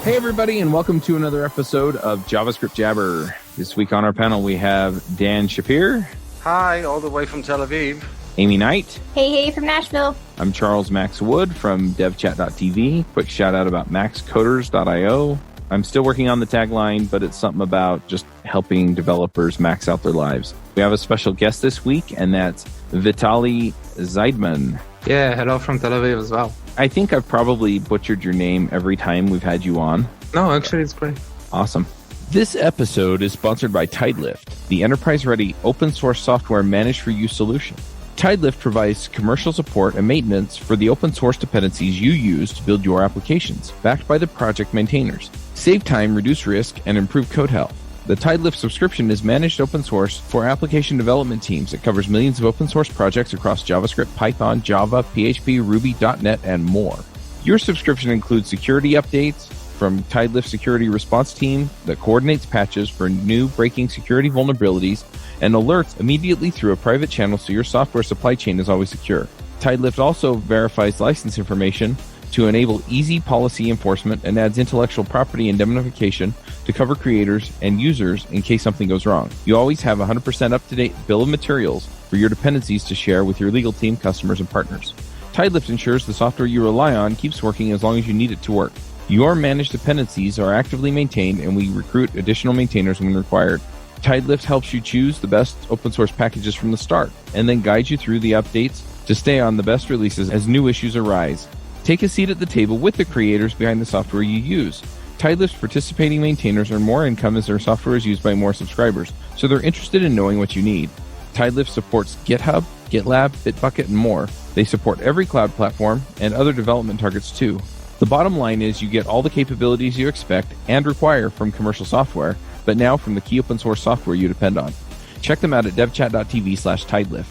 Hey, everybody, and welcome to another episode of JavaScript Jabber. This week on our panel, we have Dan Shapir. Hi, all the way from Tel Aviv. Aimee Knight. Hey, from Nashville. I'm Charles Max Wood from devchat.tv. Quick shout out about maxcoders.io. I'm still working on the tagline, but it's something about just helping developers max out their lives. We have a special guest this week, and that's Vitali Zaidman. Yeah, hello from Tel Aviv as well. I think I've probably butchered your name every time we've had you on. No, actually, it's great. Awesome. This episode is sponsored by Tidelift, the enterprise-ready open-source software managed for use solution. Tidelift provides commercial support and maintenance for the open-source dependencies you use to build your applications, backed by the project maintainers. Save time, reduce risk, and improve code health. The Tidelift subscription is managed open source for application development teams. It covers millions of open source projects across JavaScript, Python, Java, PHP, Ruby, .NET, and more. Your subscription includes security updates from Tidelift security response team that coordinates patches for new breaking security vulnerabilities and alerts immediately through a private channel so your software supply chain is always secure. Tidelift also verifies license information to enable easy policy enforcement and adds intellectual property indemnification to cover creators and users in case something goes wrong. You always have 100% up-to-date bill of materials for your dependencies to share with your legal team, customers, and partners. Tidelift ensures the software you rely on keeps working as long as you need it to work. Your managed dependencies are actively maintained, and we recruit additional maintainers when required. Tidelift helps you choose the best open source packages from the start, and then guides you through the updates to stay on the best releases as new issues arise. Take a seat at the table with the creators behind the software you use. Tidelift's participating maintainers earn more income as their software is used by more subscribers, so they're interested in knowing what you need. Tidelift supports GitHub, GitLab, Bitbucket, and more. They support every cloud platform and other development targets too. The bottom line is you get all the capabilities you expect and require from commercial software, but now from the key open source software you depend on. Check them out at devchat.tv/Tidelift.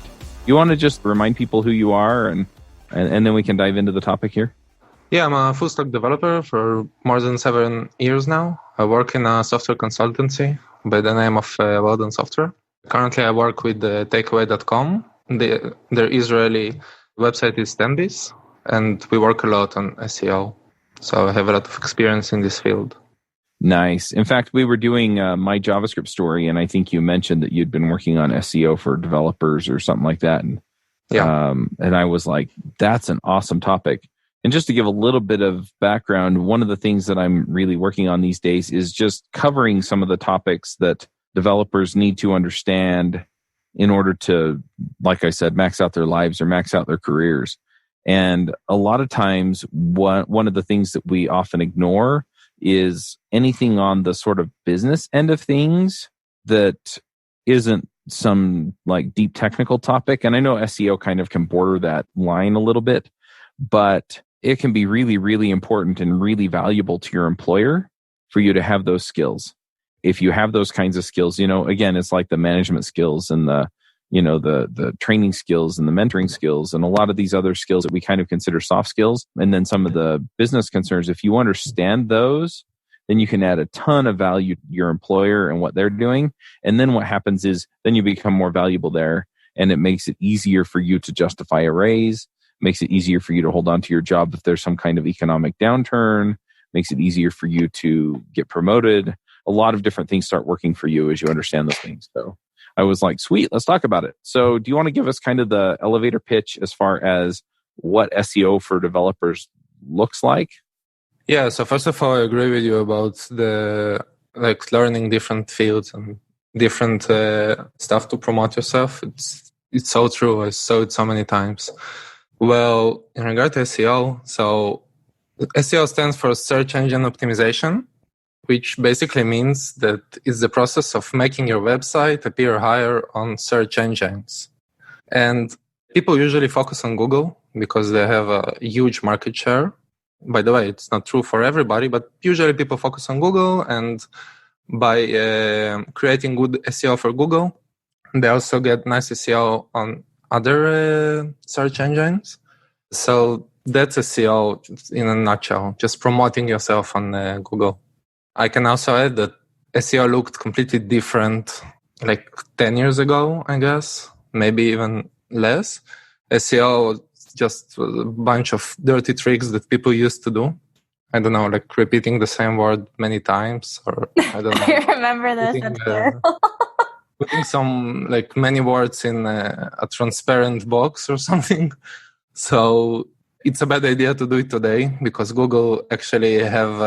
You want to just remind people who you are and then we can dive into the topic here? Yeah, I'm a full stack developer for more than 7 years now. I work in a software consultancy by the name of Weldon Software. Currently, I work with takeaway.com. Their Israeli website is Anubis, and we work a lot on SEO. So I have a lot of experience in this field. Nice. In fact, we were doing my JavaScript story, and I think you mentioned that you'd been working on SEO for developers or something like that. And and I was like, that's an awesome topic. And just to give a little bit of background, one of the things that I'm really working on these days is just covering some of the topics that developers need to understand in order to, like I said, max out their lives or max out their careers. And a lot of times, one of the things that we often ignore is anything on the sort of business end of things that isn't some like deep technical topic. And I know SEO kind of can border that line a little bit, but it can be really, really important and really valuable to your employer for you to have those skills. If you have those kinds of skills, again, it's like the management skills and the training skills and the mentoring skills and a lot of these other skills that we kind of consider soft skills. And then some of the business concerns, if you understand those, then you can add a ton of value to your employer and what they're doing. And then what happens is then you become more valuable there, and it makes it easier for you to justify a raise, makes it easier for you to hold on to your job if there's some kind of economic downturn, makes it easier for you to get promoted. A lot of different things start working for you as you understand those things. So I was like, sweet, let's talk about it. So do you want to give us kind of the elevator pitch as far as what SEO for developers looks like? Yeah, so first of all, I agree with you about the learning different fields and different stuff to promote yourself. It's so true. I saw it so many times. Well, in regard to SEO, so SEO stands for Search Engine Optimization, which basically means that it's the process of making your website appear higher on search engines. And people usually focus on Google because they have a huge market share. By the way, it's not true for everybody, but usually people focus on Google, and by creating good SEO for Google, they also get nice SEO on other search engines. So that's SEO in a nutshell, just promoting yourself on Google. I can also add that SEO looked completely different like 10 years ago, I guess, maybe even less. SEO just a bunch of dirty tricks that people used to do. I don't know, like repeating the same word many times, or I don't know. I remember this. putting, That's terrible. putting some like many words in a transparent box or something. So it's a bad idea to do it today because Google actually have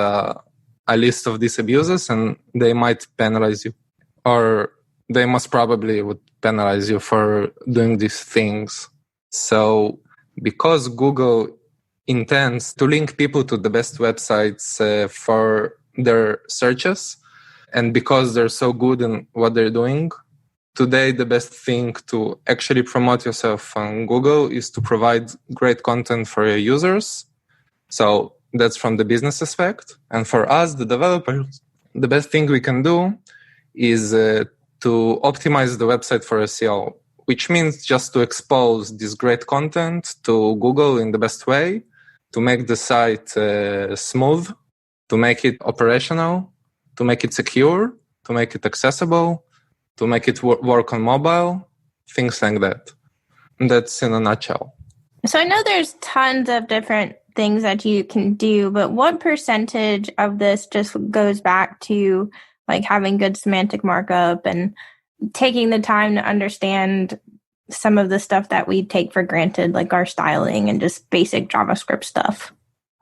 a list of these abuses and they might penalize you, or they most probably would penalize you for doing these things. So because Google intends to link people to the best websites for their searches, and because they're so good in what they're doing, today the best thing to actually promote yourself on Google is to provide great content for your users. So that's from the business aspect. And for us, the developers, the best thing we can do is to optimize the website for SEO, which means just to expose this great content to Google in the best way, to make the site smooth, to make it operational, to make it secure, to make it accessible, to make it work on mobile, things like that. And that's in a nutshell. So I know there's tons of different things that you can do, but what percentage of this just goes back to like having good semantic markup and taking the time to understand some of the stuff that we take for granted, like our styling and just basic JavaScript stuff?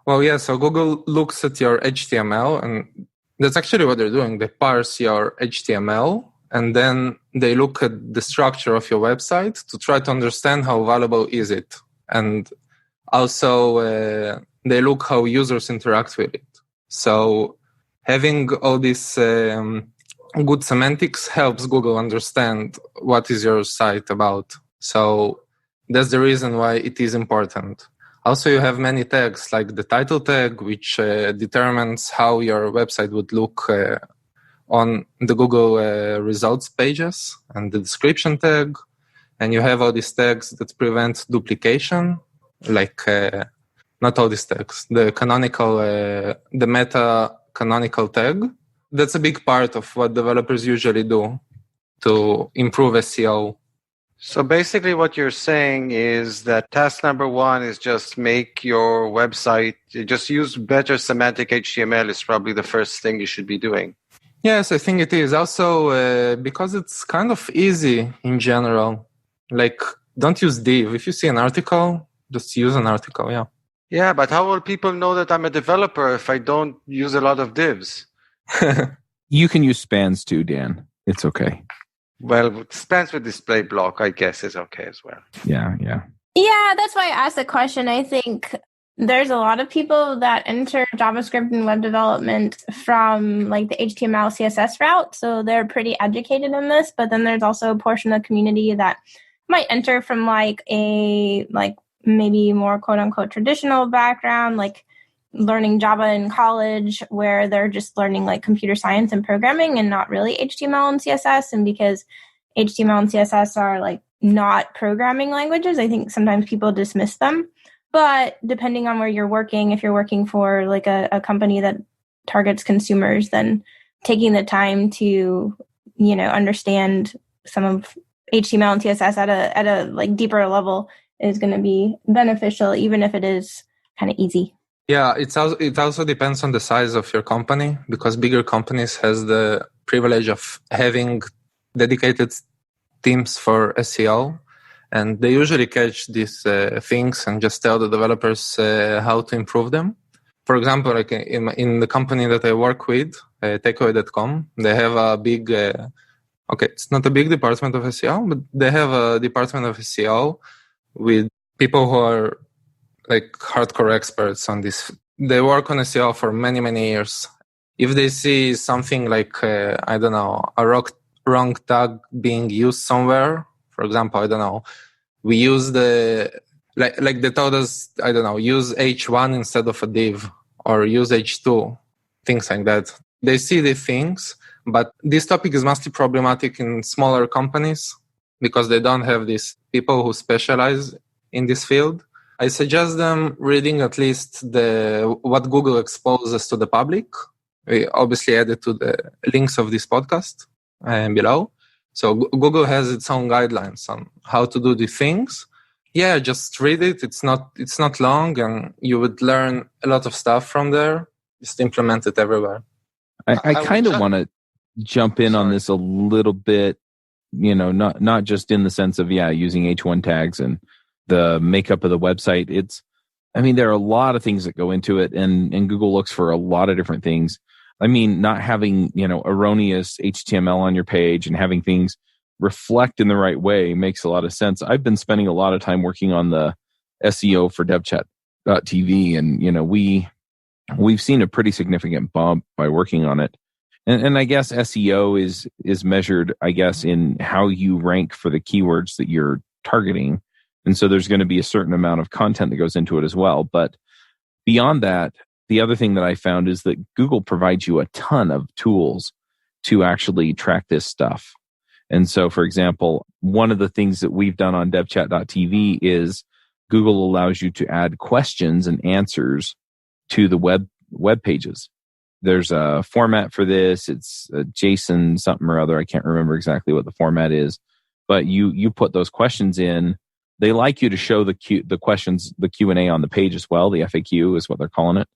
Well, yeah, so Google looks at your HTML, and that's actually what they're doing. They parse your HTML, and then they look at the structure of your website to try to understand how valuable is it. And also, they look how users interact with it. So having all this good semantics helps Google understand what is your site about. So that's the reason why it is important. Also, you have many tags like the title tag, which determines how your website would look on the Google results pages, and the description tag. And you have all these tags that prevent duplication, like not all these tags, the canonical, the meta canonical tag. That's a big part of what developers usually do to improve SEO. So basically what you're saying is that task number one is just make your website, just use better semantic HTML is probably the first thing you should be doing. Yes, I think it is. Also, because it's kind of easy in general. Like, don't use div. If you see an article, just use an article, yeah. Yeah, but how will people know that I'm a developer if I don't use a lot of divs? You can use spans too, Dan. It's okay. Well, spans with display block, I guess, is okay as well. Yeah. Yeah, that's why I asked the question. I think there's a lot of people that enter JavaScript and web development from like the HTML, CSS route. So they're pretty educated in this, but then there's also a portion of the community that might enter from like a maybe more quote unquote traditional background, like learning Java in college, where they're just learning like computer science and programming and not really HTML and CSS. And because HTML and CSS are like not programming languages, I think sometimes people dismiss them. But depending on where you're working, if you're working for like a company that targets consumers, then taking the time to, understand some of HTML and CSS at a like deeper level is going to be beneficial, even if it is kind of easy. Yeah, it also depends on the size of your company, because bigger companies has the privilege of having dedicated teams for SEO, and they usually catch these things and just tell the developers how to improve them. For example, like in the company that I work with, takeaway.com, they have a big, it's not a big department of SEO, but they have a department of SEO with people who are like hardcore experts on this. They work on SEO for many, many years. If they see something like, a wrong tag being used somewhere, for example, we use they told us, use H1 instead of a div, or use H2, things like that. They see the things, but this topic is mostly problematic in smaller companies because they don't have these people who specialize in this field. I suggest them reading at least what Google exposes to the public. We obviously added to the links of this podcast below. So Google has its own guidelines on how to do the things. Yeah, just read it. It's not long, and you would learn a lot of stuff from there. just implement it everywhere. I kind of want to jump in on this a little bit, not just in the sense of, using H1 tags and the makeup of the website. There are a lot of things that go into it, and Google looks for a lot of different things. Not having, erroneous HTML on your page and having things reflect in the right way makes a lot of sense. I've been spending a lot of time working on the SEO for devchat.tv, and, we've seen a pretty significant bump by working on it. And I guess SEO is measured, in how you rank for the keywords that you're targeting. And so there's going to be a certain amount of content that goes into it as well. But beyond that, the other thing that I found is that Google provides you a ton of tools to actually track this stuff. And so, for example, one of the things that we've done on devchat.tv is Google allows you to add questions and answers to the web pages. There's a format for this. It's a JSON something or other. I can't remember exactly what the format is, but you put those questions in. They like you to show the questions, the Q&A on the page as well. The FAQ is what they're calling it.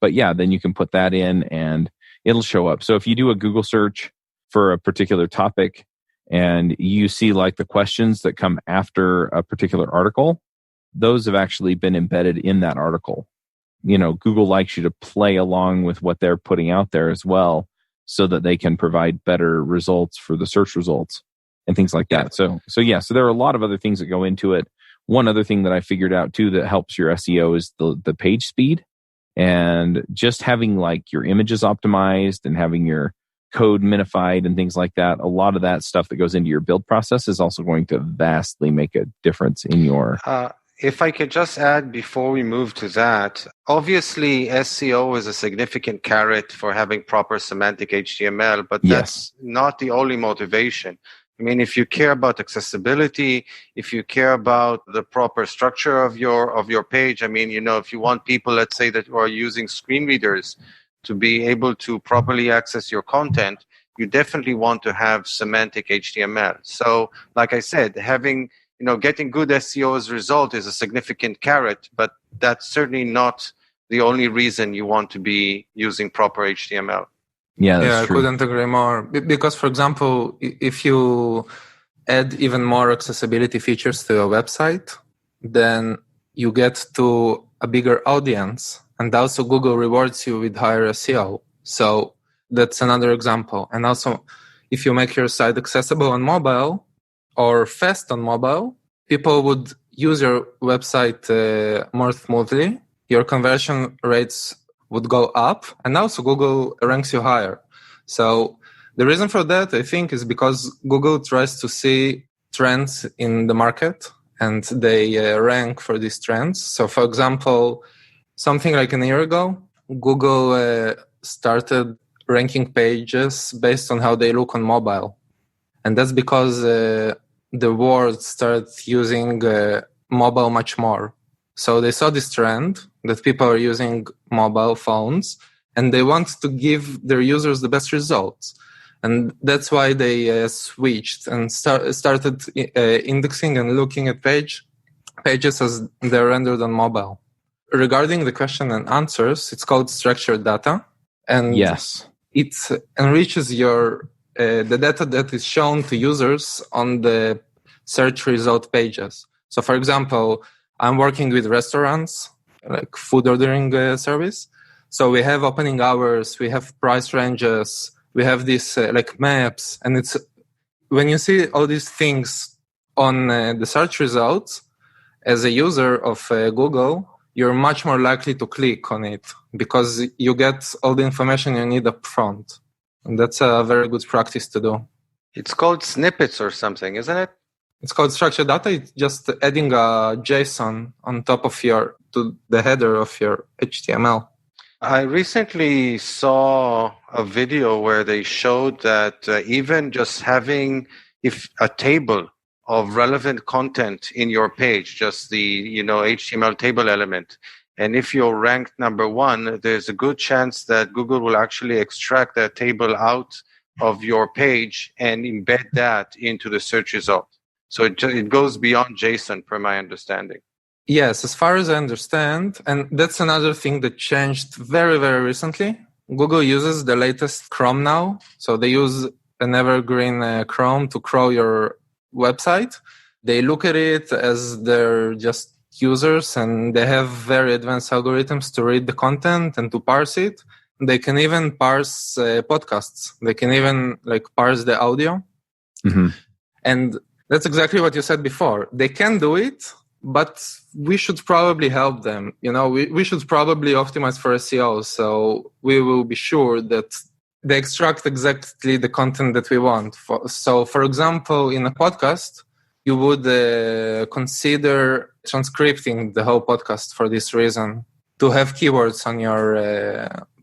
But then you can put that in and it'll show up. So if you do a Google search for a particular topic and you see like the questions that come after a particular article, those have actually been embedded in that article. Google likes you to play along with what they're putting out there as well, so that they can provide better results for the search results and things like that. So there are a lot of other things that go into it. One other thing that I figured out too that helps your SEO is the page speed, and just having like your images optimized and having your code minified and things like that. A lot of that stuff that goes into your build process is also going to vastly make a difference in your... If I could just add before we move to that, obviously SEO is a significant carrot for having proper semantic HTML, but that's not the only motivation. If you care about accessibility, if you care about the proper structure of your page, if you want people, let's say, that are using screen readers to be able to properly access your content, you definitely want to have semantic HTML. So, like I said, getting good SEO as a result is a significant carrot, but that's certainly not the only reason you want to be using proper HTML. I couldn't agree more. Because, for example, if you add even more accessibility features to your website, then you get to a bigger audience, and also Google rewards you with higher SEO. So that's another example. And also, if you make your site accessible on mobile or fast on mobile, people would use your website more smoothly. Your conversion rates would go up, and also Google ranks you higher. So the reason for that, I think, is because Google tries to see trends in the market, and they rank for these trends. So, for example, something like a year ago, Google started ranking pages based on how they look on mobile. And that's because the world started using mobile much more. So they saw this trend that people are using mobile phones, and they want to give their users the best results. And that's why they switched and started indexing and looking at pages as they're rendered on mobile. Regarding the question and answers, it's called structured data. And it enriches your the data that is shown to users on the search result pages. So, for example, I'm working with restaurants, like food ordering service. So we have opening hours, we have price ranges, we have these like maps. And it's when you see all these things on the search results, as a user of Google, you're much more likely to click on it because you get all the information you need up front. And that's a very good practice to do. It's called snippets or something, isn't it? It's called structured data. It's just adding a JSON on top of to the header of your HTML. I recently saw a video where they showed that even just having a table of relevant content in your page, just the HTML table element, and if you're ranked number 1, there's a good chance that Google will actually extract that table out of your page and embed that into the search result. So it goes beyond JSON, per my understanding. Yes, as far as I understand, and that's another thing that changed very, very recently. Google uses the latest Chrome now. So they use an evergreen Chrome to crawl your website. They look at it as they're just users, and they have very advanced algorithms to read the content and to parse it. They can even parse podcasts. They can even parse the audio. Mm-hmm. And that's exactly what you said before. They can do it, but we should probably help them. We should probably optimize for SEO. So we will be sure that they extract exactly the content that we want. So for example, in a podcast, you would consider transcripting the whole podcast for this reason, to have keywords on your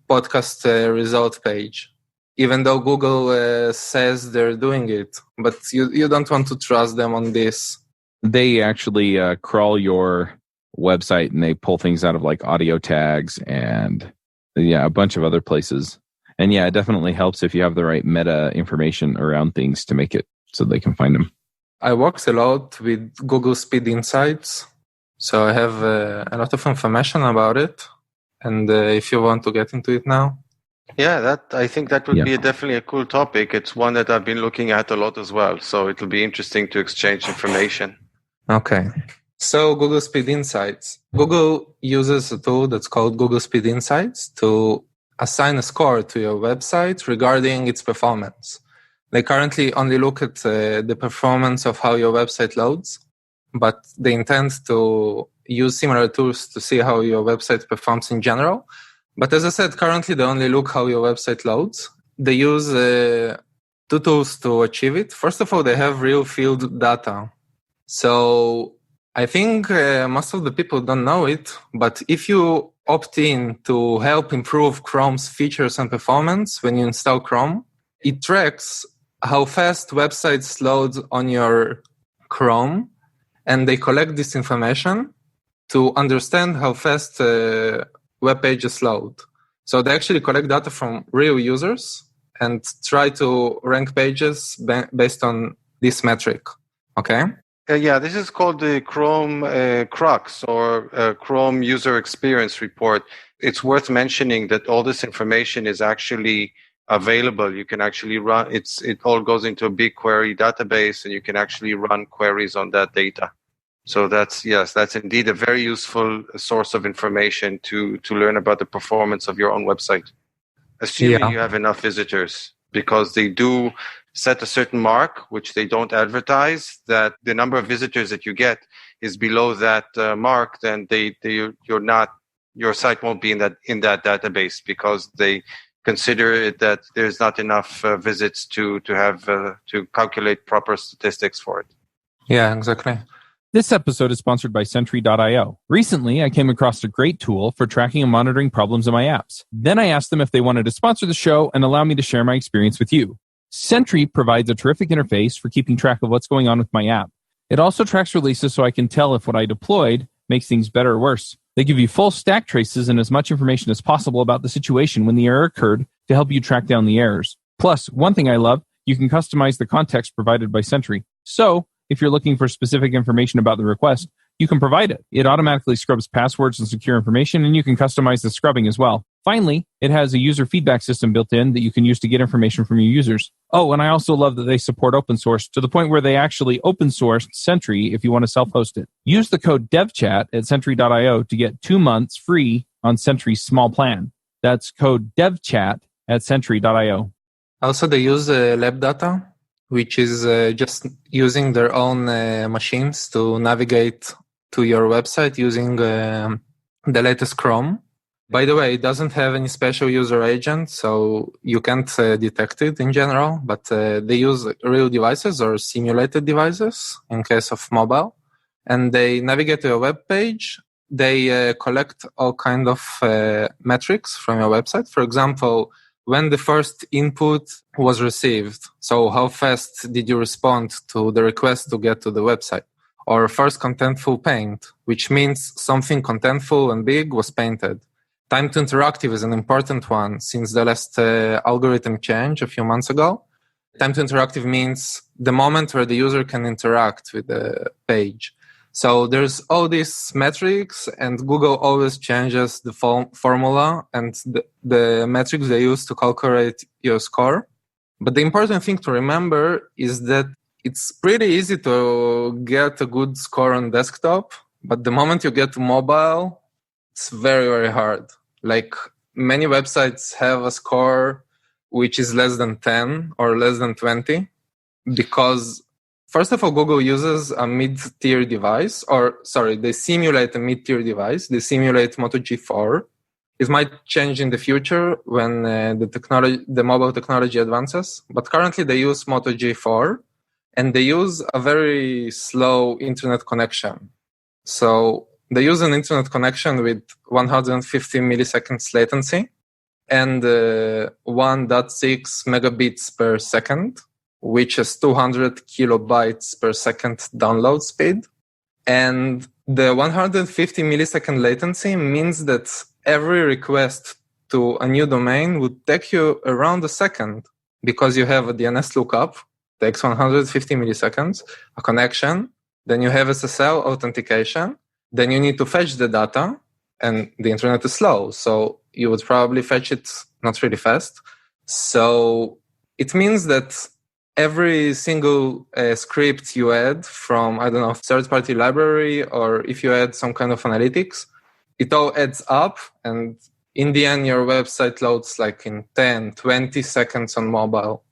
podcast result page, even though Google says they're doing it. But you don't want to trust them on this. They actually crawl your website and they pull things out of audio tags and a bunch of other places. And it definitely helps if you have the right meta information around things to make it so they can find them. I worked a lot with Google Speed Insights, so I have a lot of information about it. And if you want to get into it now. Yeah, I think that would be definitely a cool topic. It's one that I've been looking at a lot as well. So it'll be interesting to exchange information. Okay. So Google Speed Insights. Google uses a tool that's called Google Speed Insights to assign a score to your website regarding its performance. They currently only look at the performance of how your website loads, but they intend to use similar tools to see how your website performs in general. But as I said, currently they only look how your website loads. They use 2 tools to achieve it. First of all, they have real field data. So I think most of the people don't know it, but if you opt in to help improve Chrome's features and performance when you install Chrome, it tracks how fast websites load on your Chrome, and they collect this information to understand how fast web pages load. So they actually collect data from real users and try to rank pages based on this metric. Okay? This is called the Chrome CrUX, or Chrome User Experience Report. It's worth mentioning that all this information is actually available. You can actually run it all goes into a BigQuery database, and you can actually run queries on that data. So that's indeed a very useful source of information to learn about the performance of your own website, assuming you have enough visitors, because they do set a certain mark, which they don't advertise, that the number of visitors that you get is below that mark, then your site won't be in that database, because they consider it that there's not enough visits to calculate proper statistics for it. Yeah, exactly. This episode is sponsored by Sentry.io. Recently, I came across a great tool for tracking and monitoring problems in my apps. Then I asked them if they wanted to sponsor the show and allow me to share my experience with you. Sentry provides a terrific interface for keeping track of what's going on with my app. It also tracks releases so I can tell if what I deployed makes things better or worse. They give you full stack traces and as much information as possible about the situation when the error occurred to help you track down the errors. Plus, one thing I love, you can customize the context provided by Sentry. So, if you're looking for specific information about the request, you can provide it. It automatically scrubs passwords and secure information, and you can customize the scrubbing as well. Finally, it has a user feedback system built in that you can use to get information from your users. Oh, and I also love that they support open source to the point where they actually open source Sentry if you want to self-host it. Use the code devchat at Sentry.io to get 2 months free on Sentry's small plan. That's code devchat at Sentry.io. Also, they use lab data, which is just using their own machines to navigate to your website using the latest Chrome. By the way, it doesn't have any special user agent, so you can't detect it in general, but they use real devices or simulated devices in case of mobile, and they navigate to a web page. They collect all kind of metrics from your website. For example, when the first input was received, so how fast did you respond to the request to get to the website? Or first contentful paint, which means something contentful and big was painted. Time to interactive is an important one since the last algorithm change a few months ago. Time to interactive means the moment where the user can interact with the page. So there's all these metrics, and Google always changes the formula and the metrics they use to calculate your score. But the important thing to remember is that it's pretty easy to get a good score on desktop, but the moment you get to mobile, it's very, very hard. Like many websites have a score which is less than 10 or less than 20 because first of all, Google uses a mid-tier device, they simulate a mid-tier device. They simulate Moto G4. It might change in the future when the mobile technology advances, but currently they use Moto G4 and they use a very slow internet connection. So they use an internet connection with 150 milliseconds latency and 1.6 megabits per second, which is 200 kilobytes per second download speed. And the 150 millisecond latency means that every request to a new domain would take you around a second because you have a DNS lookup, takes 150 milliseconds, a connection, then you have SSL authentication, then you need to fetch the data, and the internet is slow. So you would probably fetch it not really fast. So it means that every single script you add from, third-party library, or if you add some kind of analytics, it all adds up. And in the end, your website loads like in 10, 20 seconds on mobile.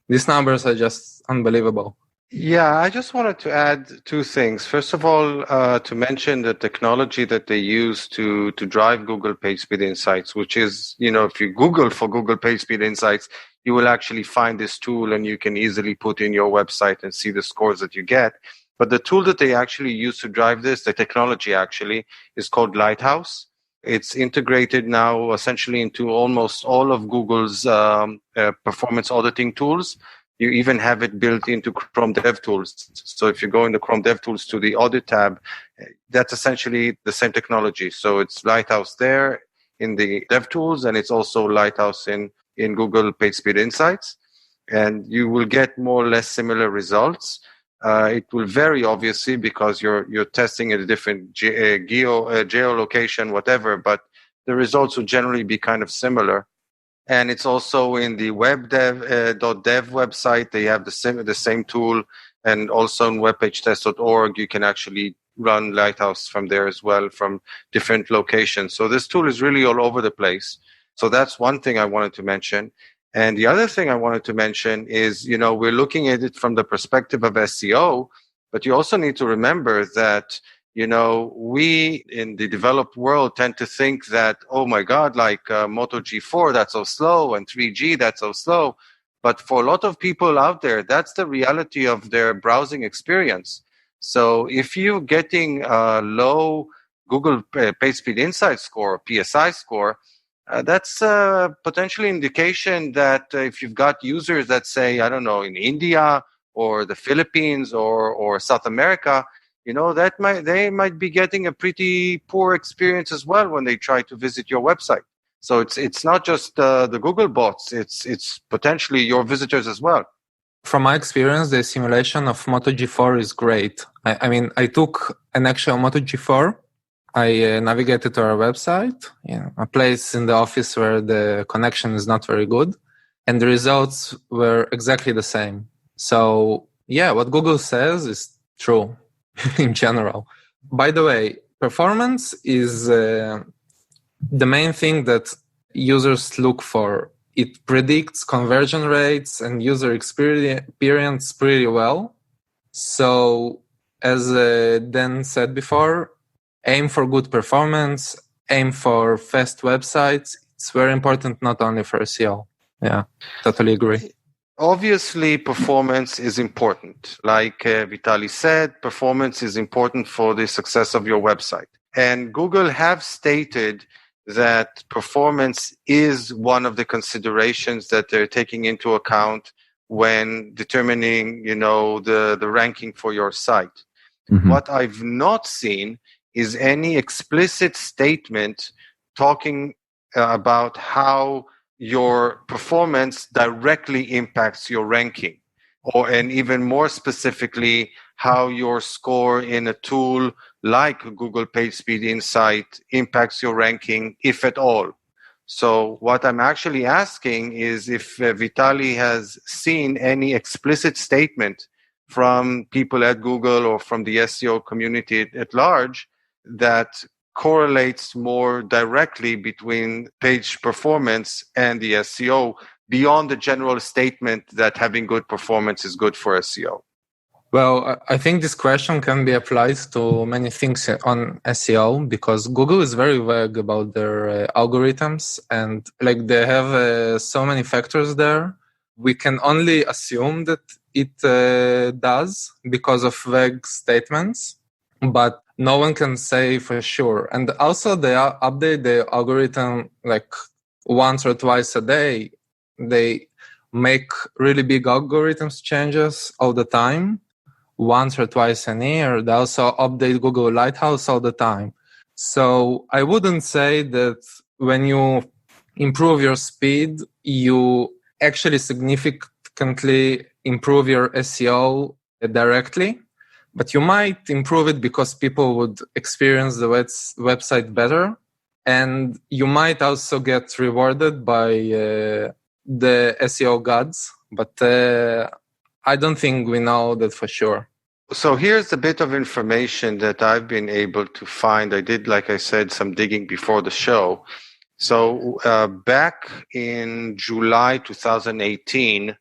These numbers are just unbelievable. Yeah, I just wanted to add two things. First of all, to mention the technology that they use to drive Google PageSpeed Insights, which is, if you Google for Google PageSpeed Insights, you will actually find this tool and you can easily put in your website and see the scores that you get. But the tool that they actually use to drive this, the technology actually, is called Lighthouse. It's integrated now essentially into almost all of Google's performance auditing tools. You even have it built into Chrome DevTools. So if you go in the Chrome DevTools to the audit tab, that's essentially the same technology. So it's Lighthouse there in the DevTools, and it's also Lighthouse in Google PageSpeed Insights. And you will get more or less similar results. It will vary, obviously, because you're testing at a different geolocation, whatever, but the results will generally be kind of similar. And it's also in the webdev.dev website. They have the same tool. And also on webpagetest.org, you can actually run Lighthouse from there as well, from different locations. So this tool is really all over the place. So that's one thing I wanted to mention. And the other thing I wanted to mention is, we're looking at it from the perspective of SEO, but you also need to remember that we in the developed world tend to think that, oh my God, like Moto G4, that's so slow, and 3G, that's so slow. But for a lot of people out there, that's the reality of their browsing experience. So if you're getting a low Google PageSpeed Insight score, PSI score, that's potentially indication that if you've got users that say, I don't know, in India or the Philippines or South America, they might be getting a pretty poor experience as well when they try to visit your website. So it's not just the Google bots; it's potentially your visitors as well. From my experience, the simulation of Moto G4 is great. I took an actual Moto G4. I navigated to our website, a place in the office where the connection is not very good, and the results were exactly the same. So yeah, what Google says is true. In general. By the way, performance is the main thing that users look for. It predicts conversion rates and user experience pretty well. So as Dan said before, aim for good performance, aim for fast websites. It's very important not only for SEO. Yeah, totally agree. Obviously, performance is important. Like Vitali said, performance is important for the success of your website. And Google have stated that performance is one of the considerations that they're taking into account when determining, the ranking for your site. Mm-hmm. What I've not seen is any explicit statement talking about how your performance directly impacts your ranking. and even more specifically, how your score in a tool like Google PageSpeed Insight impacts your ranking, if at all. So what I'm actually asking is if Vitali has seen any explicit statement from people at Google or from the SEO community at large that correlates more directly between page performance and the SEO beyond the general statement that having good performance is good for SEO. Well, I think this question can be applied to many things on SEO because Google is very vague about their algorithms, and like they have so many factors there. We can only assume that it does because of vague statements, but no one can say for sure. And also they update the algorithm like once or twice a day. They make really big algorithms changes all the time. Once or twice a year. They also update Google Lighthouse all the time. So I wouldn't say that when you improve your speed, you actually significantly improve your SEO directly, but you might improve it because people would experience the website better. And you might also get rewarded by the SEO gods, but I don't think we know that for sure. So here's a bit of information that I've been able to find. I did, like I said, some digging before the show. So back in July 2018,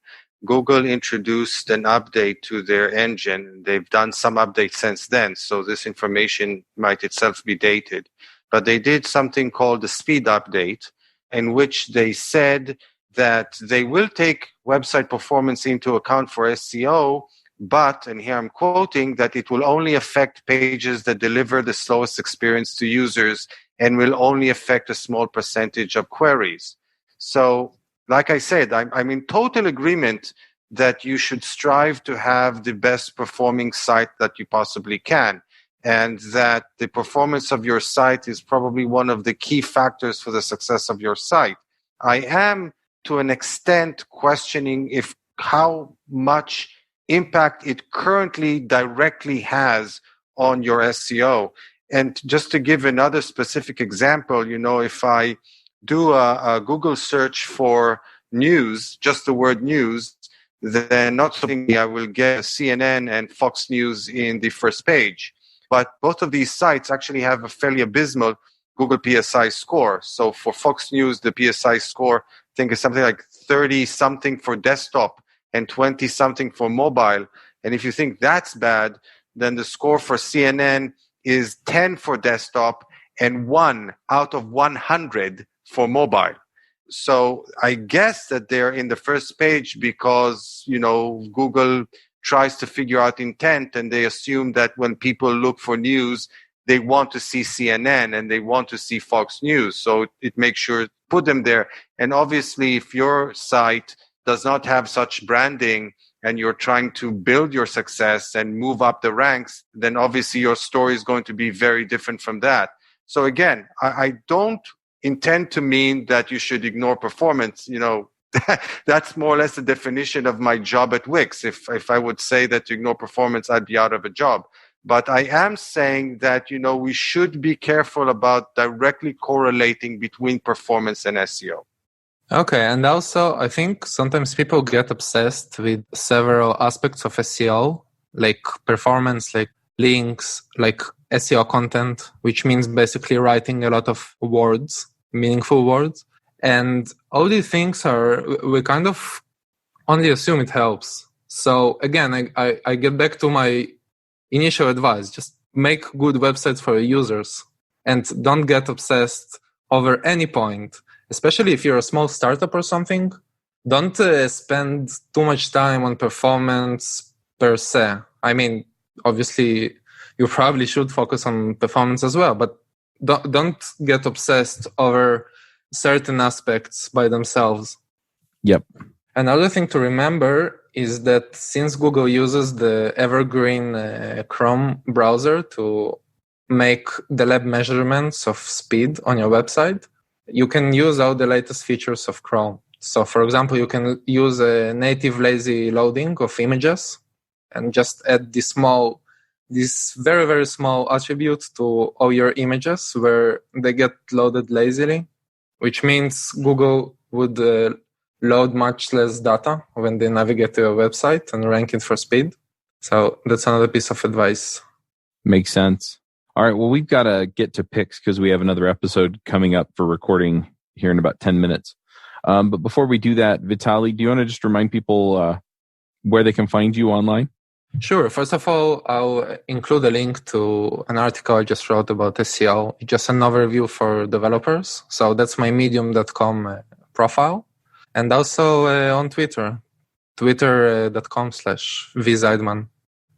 Google introduced an update to their engine. They've done some updates since then, so this information might itself be dated. But they did something called the speed update, in which they said that they will take website performance into account for SEO, but, and here I'm quoting, that it will only affect pages that deliver the slowest experience to users and will only affect a small percentage of queries. So, like I said, I'm in total agreement that you should strive to have the best performing site that you possibly can, and that the performance of your site is probably one of the key factors for the success of your site. I am, to an extent, questioning if how much impact it currently directly has on your SEO. And just to give another specific example, if I do a Google search for news, just the word news, then not something I will get CNN and Fox News in the first page. But both of these sites actually have a fairly abysmal Google PSI score. So for Fox News, the PSI score, I think is something like 30-something for desktop and 20-something for mobile. And if you think that's bad, then the score for CNN is 10 for desktop and 1 out of 100 for mobile. So I guess that they're in the first page because, Google tries to figure out intent, and they assume that when people look for news, they want to see CNN and they want to see Fox News. So it makes sure to put them there. And obviously, if your site does not have such branding and you're trying to build your success and move up the ranks, then obviously your story is going to be very different from that. So again, I don't intend to mean that you should ignore performance. That's more or less the definition of my job at Wix. If I would say that to ignore performance, I'd be out of a job. But I am saying that, we should be careful about directly correlating between performance and SEO. Okay, and also I think sometimes people get obsessed with several aspects of SEO, like performance, like links, like SEO content, which means basically writing a lot of words, meaningful words. And all these things we kind of only assume it helps. So again, I get back to my initial advice, just make good websites for your users and don't get obsessed over any point. Especially if you're a small startup or something, don't spend too much time on performance per se. I mean, obviously, you probably should focus on performance as well, but don't get obsessed over certain aspects by themselves. Yep. Another thing to remember is that since Google uses the evergreen Chrome browser to make the lab measurements of speed on your website, you can use all the latest features of Chrome. So, for example, you can use a native lazy loading of images and just add this very, very small attribute to all your images where they get loaded lazily, which means Google would load much less data when they navigate to your website and rank it for speed. So that's another piece of advice. Makes sense. All right. Well, we've got to get to picks because we have another episode coming up for recording here in about 10 minutes. But before we do that, Vitali, do you want to just remind people where they can find you online? Sure. First of all, I'll include a link to an article I just wrote about SEO, just an overview for developers. So that's my medium.com profile. And also on Twitter, twitter.com/vzaidman.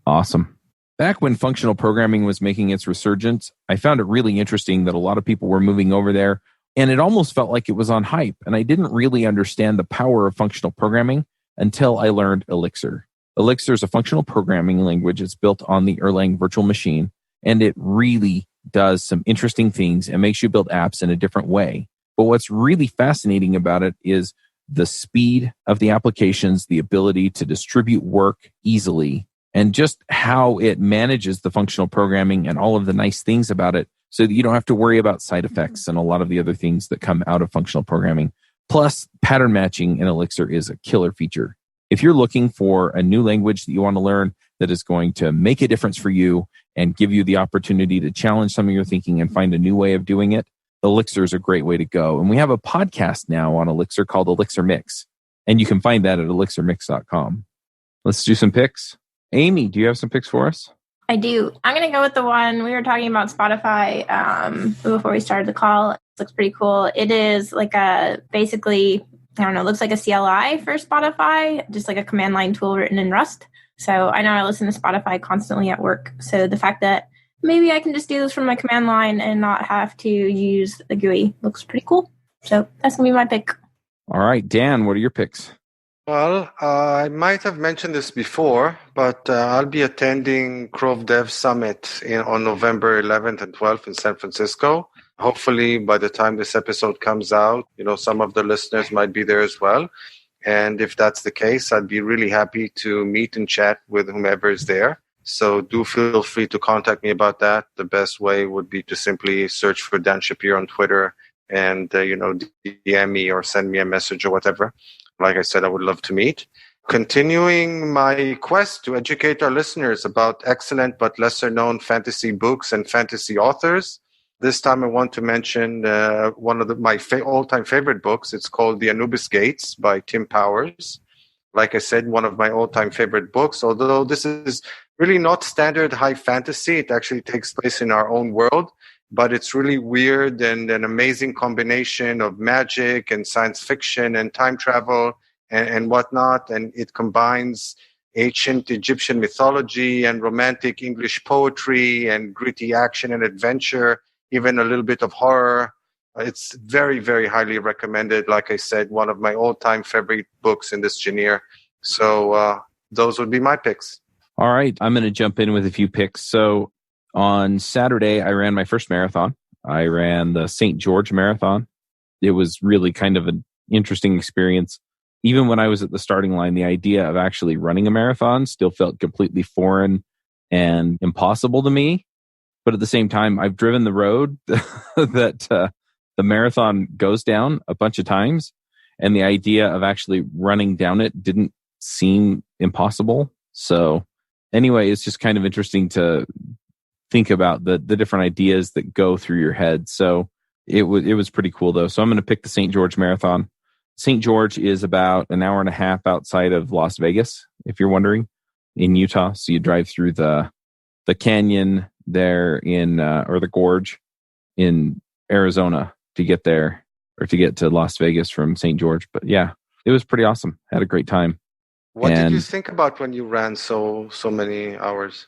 Awesome. Back when functional programming was making its resurgence, I found it really interesting that a lot of people were moving over there, and it almost felt like it was on hype. And I didn't really understand the power of functional programming until I learned Elixir. Elixir is a functional programming language. It's built on the Erlang virtual machine, and it really does some interesting things and makes you build apps in a different way. But what's really fascinating about it is the speed of the applications, the ability to distribute work easily, and just how it manages the functional programming and all of the nice things about it so that you don't have to worry about side effects and a lot of the other things that come out of functional programming. Plus, pattern matching in Elixir is a killer feature. If you're looking for a new language that you want to learn that is going to make a difference for you and give you the opportunity to challenge some of your thinking and find a new way of doing it, Elixir is a great way to go. And we have a podcast now on Elixir called Elixir Mix, and you can find that at elixirmix.com. Let's do some picks. Aimee, do you have some picks for us? I do. I'm going to go with the one we were talking about Spotify before we started the call. It looks pretty cool. It is like basically, I don't know, it looks like a CLI for Spotify, just like a command line tool written in Rust. So I know I listen to Spotify constantly at work. So the fact that maybe I can just do this from my command line and not have to use the GUI looks pretty cool. So that's going to be my pick. All right, Dan, what are your picks? Well, I might have mentioned this before, but I'll be attending CrUX Dev Summit on November 11th and 12th in San Francisco. Hopefully, by the time this episode comes out, some of the listeners might be there as well. And if that's the case, I'd be really happy to meet and chat with whomever is there. So do feel free to contact me about that. The best way would be to simply search for Dan Shapir on Twitter and, DM me or send me a message or whatever. Like I said, I would love to meet. Continuing my quest to educate our listeners about excellent but lesser known fantasy books and fantasy authors. This time I want to mention one of my all-time favorite books. It's called The Anubis Gates by Tim Powers. Like I said, one of my all-time favorite books, although this is really not standard high fantasy. It actually takes place in our own world, but it's really weird and an amazing combination of magic and science fiction and time travel and whatnot. And it combines ancient Egyptian mythology and romantic English poetry and gritty action and adventure, even a little bit of horror. It's very, very highly recommended. Like I said, one of my all-time favorite books in this genre. So those would be my picks. All right. I'm going to jump in with a few picks. So on Saturday, I ran my first marathon. I ran the St. George Marathon. It was really kind of an interesting experience. Even when I was at the starting line, the idea of actually running a marathon still felt completely foreign and impossible to me. But at the same time, I've driven the road that the marathon goes down a bunch of times. And the idea of actually running down it didn't seem impossible. So anyway, it's just kind of interesting to think about the different ideas that go through your head. So it was pretty cool though. So I'm going to pick the St. George Marathon. St. George is about an hour and a half outside of Las Vegas, if you're wondering, in Utah. So you drive through the canyon there or the gorge in Arizona to get there, or to get to Las Vegas from St. George. But yeah, it was pretty awesome. Had a great time. What did you think about when you ran so many hours?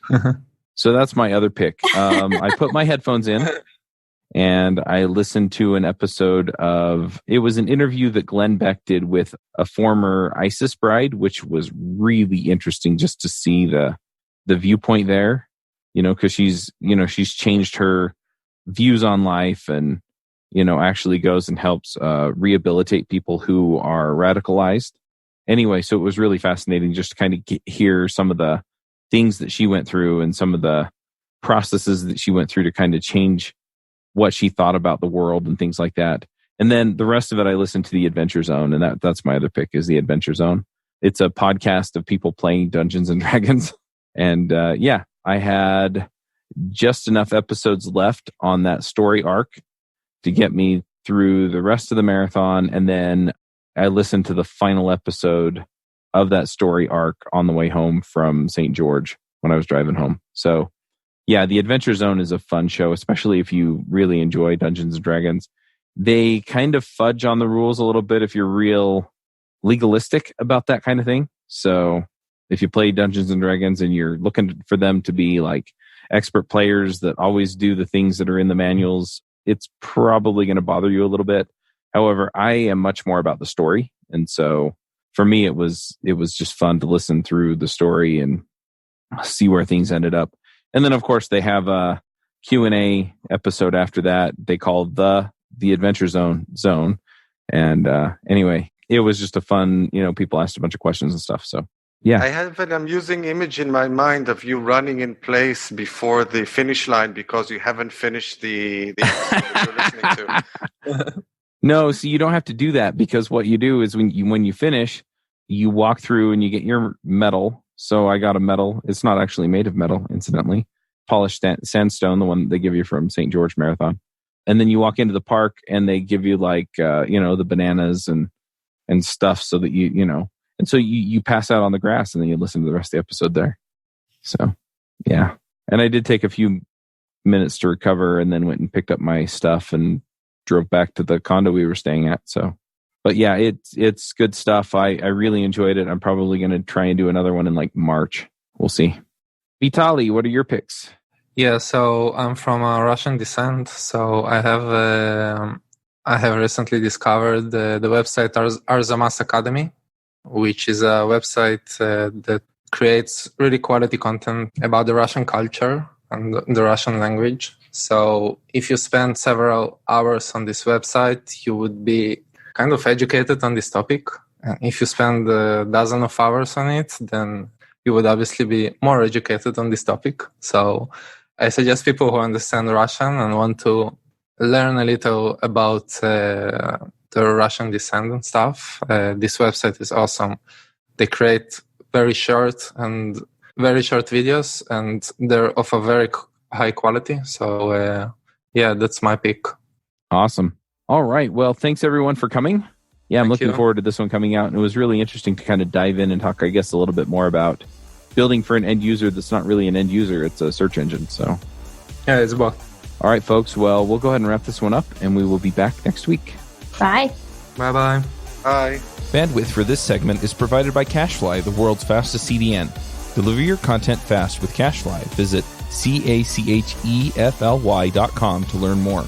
So that's my other pick. I put my headphones in and I listened to an episode it was an interview that Glenn Beck did with a former ISIS bride, which was really interesting just to see the viewpoint there, because she's changed her views on life and actually goes and helps rehabilitate people who are radicalized. Anyway, so it was really fascinating just to kind of hear some of the things that she went through and some of the processes that she went through to kind of change what she thought about the world and things like that. And then the rest of it, I listened to the Adventure Zone, and that's my other pick is the Adventure Zone. It's a podcast of people playing Dungeons and Dragons. And I had just enough episodes left on that story arc to get me through the rest of the marathon. And then I listened to the final episode of that story arc on the way home from St. George when I was driving home. So yeah, the Adventure Zone is a fun show, especially if you really enjoy Dungeons and Dragons. They kind of fudge on the rules a little bit if you're real legalistic about that kind of thing. So if you play Dungeons and Dragons and you're looking for them to be like expert players that always do the things that are in the manuals, it's probably going to bother you a little bit. However, I am much more about the story. And so for me, it was just fun to listen through the story and see where things ended up. And then, of course, they have a Q&A episode after that. They call the Adventure Zone. And anyway, it was just a fun, people asked a bunch of questions and stuff. So, yeah. I have an amusing image in my mind of you running in place before the finish line because you haven't finished the episode that you're listening to. No, so you don't have to do that because what you do is when you finish, you walk through and you get your medal. So I got a medal. It's not actually made of metal, incidentally. Polished sandstone, the one they give you from St. George Marathon. And then you walk into the park and they give you like, the bananas and stuff so that and so you pass out on the grass and then you listen to the rest of the episode there. So, yeah. And I did take a few minutes to recover and then went and picked up my stuff and drove back to the condo we were staying at. So, but yeah, it's good stuff. I really enjoyed it. I'm probably going to try and do another one in like March. We'll see. Vitali, what are your picks? Yeah, so I'm from Russian descent. So I have recently discovered the website Arzamas Academy, which is a website that creates really quality content about the Russian culture and the Russian language. So if you spend several hours on this website, you would be kind of educated on this topic. And if you spend a dozen of hours on it, then you would obviously be more educated on this topic. So I suggest people who understand Russian and want to learn a little about the Russian descent and stuff. This website is awesome. They create very short videos, and they're of a very high quality. So, that's my pick. Awesome. All right. Well, thanks everyone for coming. Yeah, I'm looking forward to this one coming out. And it was really interesting to kind of dive in and talk, I guess, a little bit more about building for an end user that's not really an end user. It's a search engine. So, yeah, it's both. All right, folks. Well, we'll go ahead and wrap this one up, and we will be back next week. Bye. Bye-bye. Bye. Bandwidth for this segment is provided by CacheFly, the world's fastest CDN. Deliver your content fast with CacheFly. Visit CacheFly.com to learn more.